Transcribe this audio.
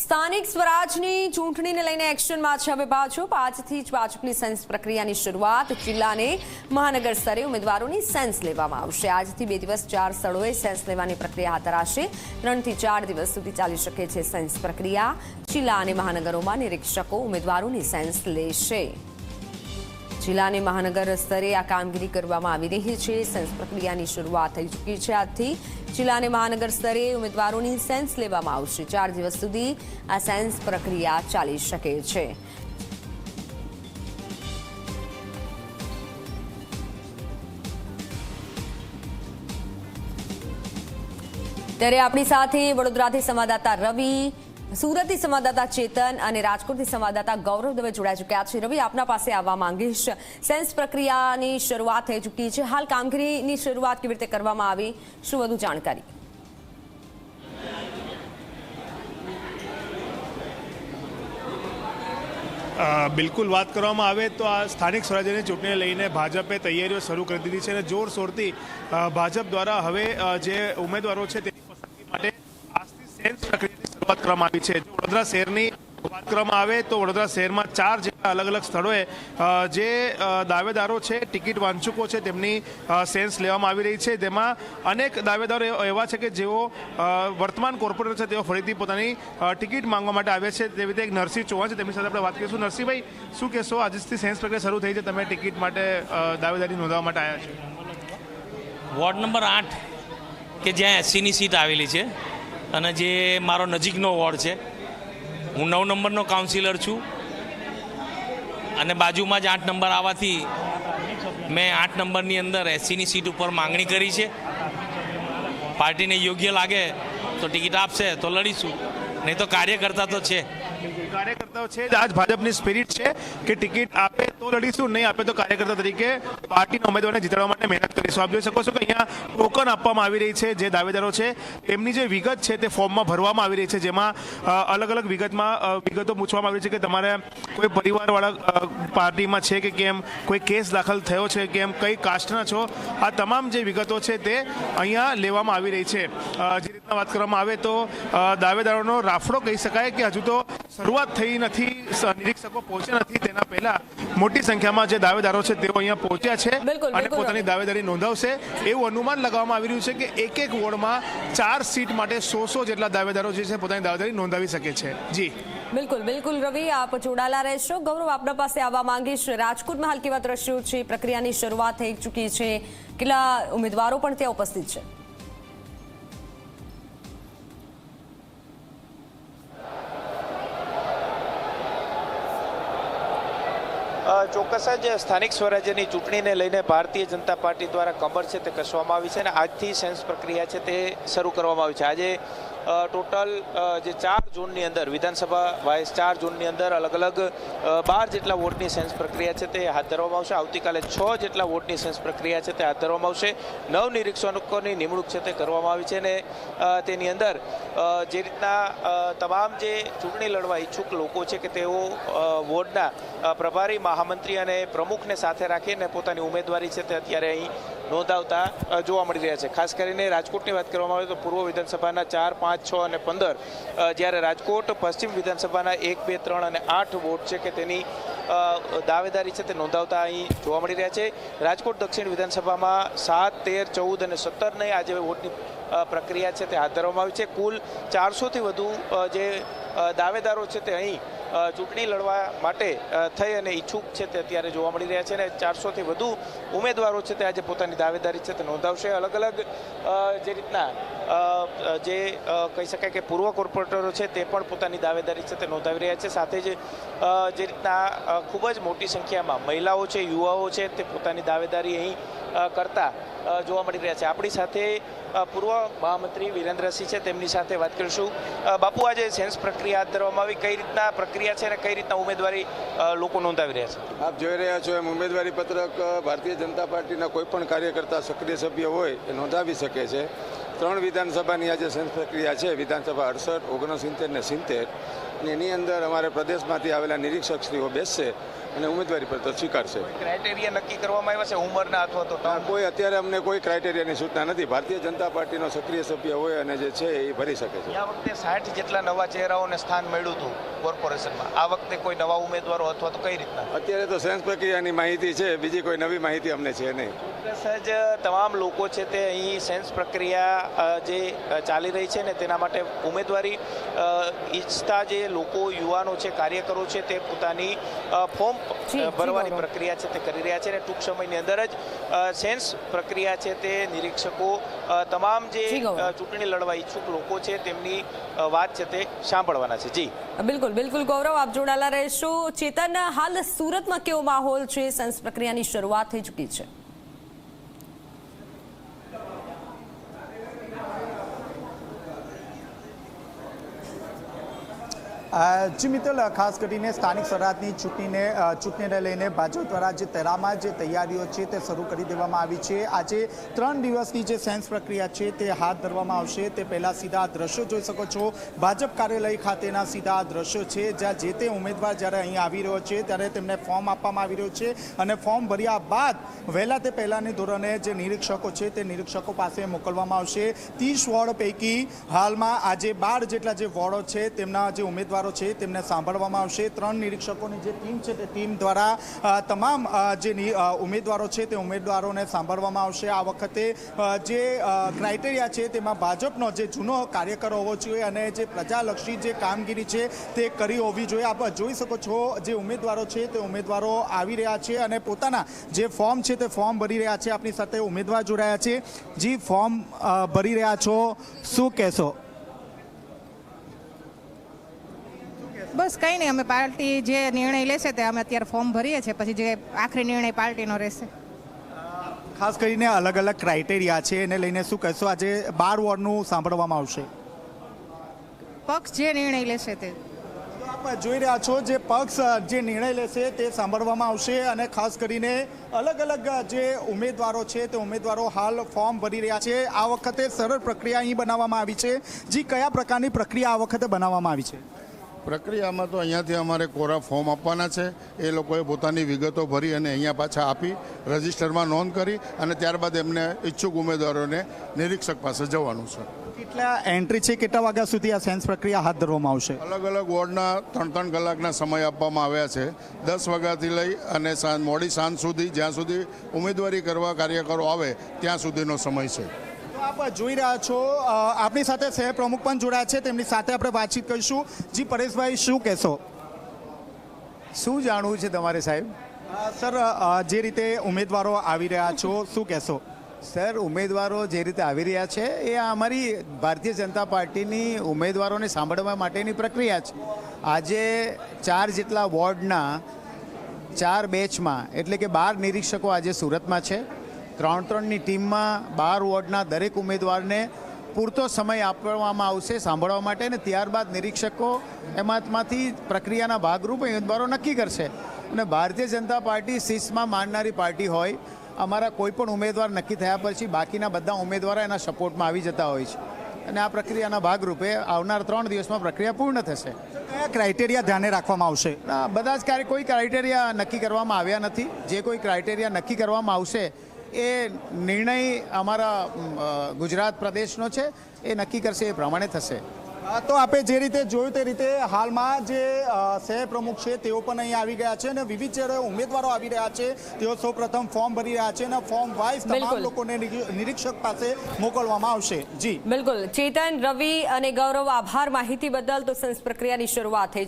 સ્થાનિક સ્વરાજની ચૂંટણીને લઈને એક્શનમાં છે હવે ભાજપ। આજથી જ ભાજપની સેન્સ પ્રક્રિયાની શરૂઆત। જિલ્લા અને મહાનગર સ્તરે ઉમેદવારોની સેન્સ લેવામાં આવશે। આજથી 2 દિવસ 4 સ્થળોએ સેન્સ લેવાની પ્રક્રિયા હાથ ધરાશે। 3 થી 4 દિવસ સુધી ચાલી શકે છે સેન્સ પ્રક્રિયા। જિલ્લા અને મહાનગરોમાં નિરીક્ષકો ઉમેદવારોની સેન્સ લેશે। જિલ્લા અને મહાનગર સ્તરે આ કામગીરી કરવામાં આવી રહી છે। સેન્સ પ્રક્રિયાની શરૂઆત થઈ ચૂકી છે। આજથી જિલ્લા અને મહાનગર સ્તરે ઉમેદવારોની સેન્સ લેવામાં આવશે। 4 દિવસ સુધી આ સેન્સ પ્રક્રિયા ચાલી શકે છે। ત્યારે આપણી સાથે વડોદરાથી સંવાદદાતા રવિ, સુરતથી સંવાદદાતા ચેતન અને રાજકોટથી સંવાદદાતા ગૌરવ દવે જોડાઈ ચૂક્યા છે। રવિ, આપના પાસે આવવા માંગીશ। સેન્સ પ્રક્રિયાની શરૂઆત થઈ ચૂકી છે। હાલ કામગીરીની શરૂઆત કેવી રીતે કરવામાં આવી, શું વધુ જાણકારી? બિલકુલ વાત કરવામાં આવે તો આ સ્થાનિક સ્વરાજ્યની ચૂંટણીને લઈને ભાજપે તૈયારીઓ શરૂ કરી દીધી છે અને જોરશોરથી ભાજપ દ્વારા હવે જે ઉમેદવારો છે તેની પસંદગી માટે આજથી સેન્સ પ્રક્રિયાની શરૂઆત કરવામાં આવી છે। જો વડોદરા શહેરની વાત કરવામાં આવે તો વડોદરા શહેરમાં 4 જેટલા અલગ અલગ સ્થળોએ જે દાવેદારો છે, ટિકિટ વાંચુકો છે, તેમની સેન્સ લેવામાં આવી રહી છે। તેમાં અનેક દાવેદારો એવા છે કે જેઓ વર્તમાન કોર્પોરેટર છે, તેઓ ફરીથી પોતાની ટિકિટ માંગવા માટે આવ્યા છે। તેવી રીતે એક નરસિંહ ચૌહાણ છે, તેમની સાથે આપણે વાત કરીશું। નરસિંહભાઈ, શું કહેશો? આજથી સેન્સ પ્રક્રિયા શરૂ થઈ છે, તમે ટિકિટ માટે દાવેદારી નોંધવા માટે આવ્યા છો। વોર્ડ નંબર 8 કે જ્યાં એસસીની સીટ આવેલી છે અને જે મારો નજીકનો વોર્ડ છે, હું 9 નંબરનો કાઉન્સિલર છું અને બાજુમાં જ 8 નંબર આવવાથી મેં 8 નંબરની અંદર એસસીની સીટ ઉપર માંગણી કરી છે। પાર્ટીને યોગ્ય લાગે તો ટિકિટ આપશે તો લડીશું, નહીં તો કાર્યકર્તા તો છે। કાર્યકર્તાઓ છે આજ ભાજપની સ્પિરિટ છે કે ટિકિટ આપે તો લડીશું, નહીં આપે તો કાર્યકર્તા તરીકે પાર્ટીના ઉમેદવારને જીતાડવા માટે મહેનત કરીશું। આપ જોઈ શકો છો કે અહીંયા ટોકન આપવામાં આવી રહી છે। જે દાવેદારો છે તેમની જે વિગત છે તે ફોર્મમાં ભરવામાં આવી રહી છે, જેમાં અલગ અલગ વિગતો પૂછવામાં આવી છે કે તમારે કોઈ પરિવારવાળા પાર્ટીમાં છે કે કેમ, કોઈ કેસ દાખલ થયો છે કેમ, કઈ કાસ્ટના છો, આ તમામ જે વિગતો છે તે અહીંયા લેવામાં આવી રહી છે। જે રીતના વાત કરવામાં આવે તો દાવેદારોનો રાફડો કહી શકાય કે હજુ તો શરૂઆત થઈ નથી, નિરીક્ષકો પહોંચ્યા નથી, તેના પહેલા મોટી સંખ્યામાં જે દાવેદારો છે તેઓ અહીંયા પહોંચ્યા છે અને પોતાની દાવેદારી નોંધાવશે એવું અનુમાન લગાવવામાં આવી રહ્યું છે કે એક વોર્ડમાં 4 સીટ માટે 100 જેટલા દાવેદારો જે છે પોતાની દાવેદારી નોંધાવી શકે છે। જી બિલકુલ રવિ, આપ જોડાયેલા રહેશો। ગૌરવ, આપના પાસે આવવા માંગીશ। રાજકોટમાં હાલ કેવા દ્રશ્યો છે? પ્રક્રિયાની શરૂઆત થઈ ચૂકી છે, કેટલા ઉમેદવારો પણ ત્યાં ઉપસ્થિત છે? ચોક્કસ જ સ્થાનિક સ્વરાજ્યની ચૂંટણીને લઈને ભારતીય જનતા પાર્ટી દ્વારા કમર છે તે કસવામાં આવી છે અને આજથી સેન્સ પ્રક્રિયા છે તે શરૂ કરવામાં આવી છે। આજે ટોટલ જે 4 ઝોનની અંદર વિધાનસભા વાઇઝ 4 ઝોનની અંદર અલગ અલગ 12 જેટલા વોટની સેન્સ પ્રક્રિયા છે તે હાથ ધરવામાં આવશે। આવતીકાલે 6 જેટલા વોટની સેન્સ પ્રક્રિયા છે તે હાથ ધરવામાં આવશે। 9 નિરીક્ષકોની નિમણૂક છે તે કરવામાં આવી છે અને તેની અંદર જે રીતના તમામ જે ચૂંટણી લડવા ઈચ્છુક લોકો છે કે તેઓ વોર્ડના પ્રભારી, મહામંત્રી અને પ્રમુખને સાથે રાખીને પોતાની ઉમેદવારી છે તે અત્યારે અહીં નોંધાવતા જોવા મળી રહ્યા છે। ખાસ કરીને રાજકોટની વાત કરવામાં આવે તો પૂર્વ વિધાનસભાના 4, 5, 6 અને 15, જ્યારે રાજકોટ પશ્ચિમ વિધાનસભાના 1, 2, 3 અને 8 વોટ છે કે તેની દાવેદારી છે તે નોંધાવતા અહીં જોવા મળી રહ્યા છે। રાજકોટ દક્ષિણ વિધાનસભામાં 7, 13, 14 અને 17 આજે વોટની પ્રક્રિયા છે તે હાથ ધરવામાં આવી છે। કુલ 400થી વધુ જે દાવેદારો છે તે અહીં ચૂંટણી લડવા માટે થઈ અને ઈચ્છુક છે તે અત્યારે જોવા મળી રહ્યા છે અને 400થી વધુ ઉમેદવારો છે તે આજે પોતાની દાવેદારી છે તે નોંધાવશે। અલગ અલગ જે રીતના જે કહી શકાય કે પૂર્વ કોર્પોરેટરો છે તે પણ પોતાની દાવેદારી છે તે નોંધાવી રહ્યા છે। સાથે જ જે રીતના ખૂબ જ મોટી સંખ્યામાં મહિલાઓ છે, યુવાઓ છે તે પોતાની દાવેદારી અહીં કરતા જોવા મળી રહ્યા છે। આપણી સાથે પૂર્વ મહામંત્રી વિરેન્દ્રસિંહ છે, તેમની સાથે વાત કરીશું। બાપુ, આજે સેન્સ પ્રક્રિયા હાથ ધરવામાં આવી, કઈ રીતના પ્રક્રિયા છે અને કઈ રીતના ઉમેદવારી લોકો નોંધાવી રહ્યા છે? આપ જોઈ રહ્યા છો એમ ઉમેદવારી પત્રક ભારતીય જનતા પાર્ટીના કોઈ પણ કાર્યકર્તા સક્રિય સભ્ય હોય એ નોંધાવી શકે છે। 3 વિધાનસભાની આજે સેન્સ પ્રક્રિયા છે, વિધાનસભા 68, 69 ને 70, અને એની અંદર અમારે પ્રદેશમાંથી આવેલા નિરીક્ષકશ્રીઓ બેસશે અને ઉમેદવારી પત્ર સ્વીકારશે. ક્રાઇટેરિયા નક્કી કરવામાં આવ્યા છે ઉંમરના અથવા તો term? કોઈ અત્યારે અમને કોઈ ક્રાઇટેરિયાની સૂચના નથી. ભારતીય જનતા પાર્ટીનો સક્રિય સભ્ય હોય અને જે છે એ ભરી શકે છે. આ વખતે 60 જેટલા નવા ચહેરાઓને સ્થાન મળ્યું હતું કોર્પોરેશનમાં. આ વખતે કોઈ નવા ઉમેદવારો અથવા તો કઈ રીતના? અત્યારે તો સેન્સ પ્રક્રિયાની માહિતી છે, બીજી કોઈ નવી માહિતી અમને છે નહીં. સહજ તમામ લોકો છે તે અહીં સેન્સ પ્રક્રિયા જે ચાલી રહી છે ને તેના માટે ઉમેદવારી ઈચ્છતા જે લોકો યુવાનો છે, કાર્યકરો છે, તે પોતાની ફોર્મ ભરવાની પ્રક્રિયા છે તે કરી રહ્યા છે અને ટૂંક સમયની અંદર જ સેન્સ પ્રક્રિયા છે તે નિરીક્ષકો તમામ જે ચૂંટણી લડવા ઈચ્છુક લોકો છે તેમની વાત છે તે સાંભળવાના છે. જી બિલકુલ બિલકુલ ગૌરવ, આપ જોડાયેલા રહેશો. ચેતન, હાલ સુરતમાં કેવો માહોલ છે? સેન્સ પ્રક્રિયાની શરૂઆત થઈ ચૂકી છે. જી મિત્તલ, ખાસ કરીને સ્થાનિક સ્વરાજની ચૂંટણીને લઈને ભાજપ દ્વારા જે તેરામાં જે તૈયારીઓ છે તે શરૂ કરી દેવામાં આવી છે. આજે 3 દિવસની જે સેન્સ પ્રક્રિયા છે તે હાથ ધરવામાં આવશે. તે પહેલાં સીધા દ્રશ્યો જોઈ શકો છો. ભાજપ કાર્યાલય ખાતેના સીધા દ્રશ્યો છે, જ્યાં જે તે ઉમેદવાર જ્યારે અહીં આવી રહ્યો છે ત્યારે તેમને ફોર્મ આપવામાં આવી રહ્યો છે અને ફોર્મ ભર્યા બાદ વહેલા તે પહેલાંની ધોરણે જે નિરીક્ષકો છે તે નિરીક્ષકો પાસે મોકલવામાં આવશે. 30 વોર્ડ પૈકી હાલમાં આજે 12 જેટલા જે વોર્ડો છે તેમના જે ઉમેદવાર છે તેમને સાંભળવામાં આવશે. 3 નિરીક્ષકોની જે ટીમ છે તે ટીમ દ્વારા તમામ જે ઉમેદવારો છે તે ઉમેદવારોને સાંભળવામાં આવશે. આ વખતે જે ક્રાઇટેરિયા છે તેમાં ભાજપનો જે જૂનો કાર્યકર હોવો જોઈએ અને જે પ્રજાલક્ષી જે કામગીરી છે તે કરી હોવી જોઈએ. આપ જોઈ શકો છો જે ઉમેદવારો છે તે ઉમેદવારો આવી રહ્યા છે અને પોતાના જે ફોર્મ છે તે ફોર્મ ભરી રહ્યા છે. આપની સાથે ઉમેદવાર જોડાયા છે. જી, ફોર્મ ભરી રહ્યા છો, શું કહેશો? બસ કંઈ નહીં, અમે પાર્ટી જે નિર્ણય લેશે તે અમે અત્યારે ફોર્મ ભરીએ છીએ, પછી જે આખરી નિર્ણય પાર્ટીનો રહેશે. ખાસ કરીને અલગ અલગ ક્રાઇટેરિયા છે એને લઈને શું કહેશો? આજે 12 વોર્ડનું સાંભળવામાં આવશે. પક્ષ જે નિર્ણય લેશે તે આપ જોઈ રહ્યા છો જે પક્ષ જે નિર્ણય લેશે તે સાંભળવામાં આવશે અને ખાસ કરીને અલગ અલગ જે ઉમેદવારો છે તે ઉમેદવારો હાલ ફોર્મ ભરી રહ્યા છે. આ વખતે સરળ પ્રક્રિયા અહીં બનાવવામાં આવી છે. જી, કયા પ્રકારની પ્રક્રિયા આ વખતે બનાવવામાં આવી છે? પ્રક્રિયામાં તો અહીંયાથી અમારે કોરા ફોર્મ આપવાના છે. એ લોકોએ પોતાની વિગતો ભરી અને અહીંયા પાછા આપી રજિસ્ટરમાં નોંધ કરી અને ત્યારબાદ એમને ઈચ્છુક ઉમેદવારોને નિરીક્ષક પાસે જવાનું છે. કેટલા એન્ટ્રી છે? કેટલા વાગ્યા સુધી આ સેન્સ પ્રક્રિયા હાથ ધરવામાં આવશે? અલગ અલગ વોર્ડના 3-3 કલાકના સમય આપવામાં આવ્યા છે. 10 વાગ્યાથી લઈ અને મોડી સાંજ સુધી, જ્યાં સુધી ઉમેદવારી કરવા કાર્યકરો આવે ત્યાં સુધીનો સમય છે. આપ જોઈ રહ્યા છો આપણી સાથે શહેર પ્રમુખ પણ જોડાયા છે, તેમની સાથે આપણે વાતચીત કરીશું. જી પરેશભાઈ, શું કહેશો? શું જાણવું છે તમારે સાહેબ? સર, જે રીતે ઉમેદવારો આવી રહ્યા છો શું કહેશો? સર, ઉમેદવારો જે રીતે આવી રહ્યા છે એ અમારી ભારતીય જનતા પાર્ટીની ઉમેદવારોને સાંભળવા માટેની પ્રક્રિયા છે. આજે 4 જેટલા વોર્ડના 4 બેચમાં એટલે કે 12 નિરીક્ષકો આજે સુરતમાં છે. 3-3ની ટીમમાં 12 વોર્ડના દરેક ઉમેદવારને પૂરતો સમય આપવામાં આવશે સાંભળવા માટે અને ત્યારબાદ નિરીક્ષકો એમાંથી પ્રક્રિયાના ભાગરૂપે ઉમેદવારો નક્કી કરશે. અને ભારતીય જનતા પાર્ટી શીર્ષમાં માનનારી પાર્ટી હોય. અમારા કોઈ પણ ઉમેદવાર નક્કી થયા પછી બાકીના બધા ઉમેદવારો એના સપોર્ટમાં આવી જતા હોય છે અને આ પ્રક્રિયાના ભાગરૂપે આવનાર 3 દિવસમાં પ્રક્રિયા પૂર્ણ થશે. કયા ક્રાઇટેરિયા ધ્યાને રાખવામાં આવશે? બધા જ કોઈ ક્રાઇટેરિયા નક્કી કરવામાં આવ્યા નથી. જે કોઈ ક્રાઇટેરિયા નક્કી કરવામાં આવશે એ નિર્ણય અમારા ગુજરાત પ્રદેશનો છે, એ નક્કી કરશે, એ પ્રમાણે થશે. તો આપણે જે રીતે જોયું તે રીતે હાલમાં જે શહેર પ્રમુખ છે તેઓ પણ અહીં આવી ગયા છે અને વિવિધ જે ઉમેદવારો આવી રહ્યા છે તેઓ સૌપ્રથમ ફોર્મ ભરી રહ્યા છે અને ફોર્મ વાઇઝ તમામ લોકોને નિરીક્ષક પાસે મોકલવામાં આવશે. જી બિલકુલ. ચેતન, રવિ અને ગૌરવ, આભાર માહિતી બદલ. તો સેન્સ પ્રક્રિયાની શરૂઆત થઈ